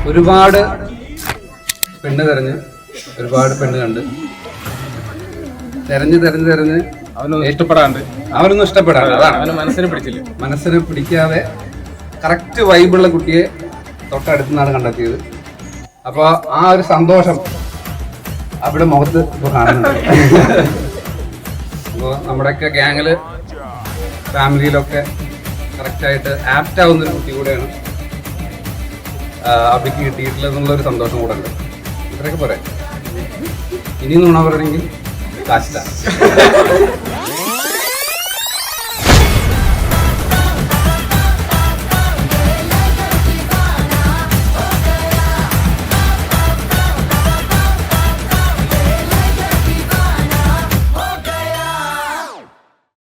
ഒരുപാട് പെണ്ണ് തെരഞ്ഞ് ഒരുപാട് പെണ്ണ് കണ്ട് തെരഞ്ഞ് അവനൊന്നും ഇഷ്ടപ്പെടാണ്ട് അവനൊന്നും ഇഷ്ടപ്പെടാണ്ട് അതാണ് അവന് മനസ്സിനെ പിടിച്ചില്ല. മനസ്സിനെ പിടിക്കാതെ കറക്റ്റ് വൈബുള്ള കുട്ടിയെ തൊട്ടടുത്ത് നിന്നാണ് കണ്ടെത്തിയത്. അപ്പോൾ ആ ഒരു സന്തോഷം അവിടെ മുഖത്ത് ഇപ്പോൾ കാണുന്നുണ്ട്. അപ്പോൾ നമ്മുടെയൊക്കെ ഗ്യാങ്ങിൽ ഫാമിലിയിലൊക്കെ കറക്റ്റായിട്ട് ആപ്റ്റ് ആവുന്നൊരു കുട്ടി കൂടെയാണ് അബിക്ക് കിട്ടിയിട്ടില്ലെന്നുള്ളൊരു സന്തോഷം കൂടെ ഉണ്ട്. ഇത്രയൊക്കെ പറയാം. ഇനി നുണ പറയണമെങ്കിൽ കാശില്ല.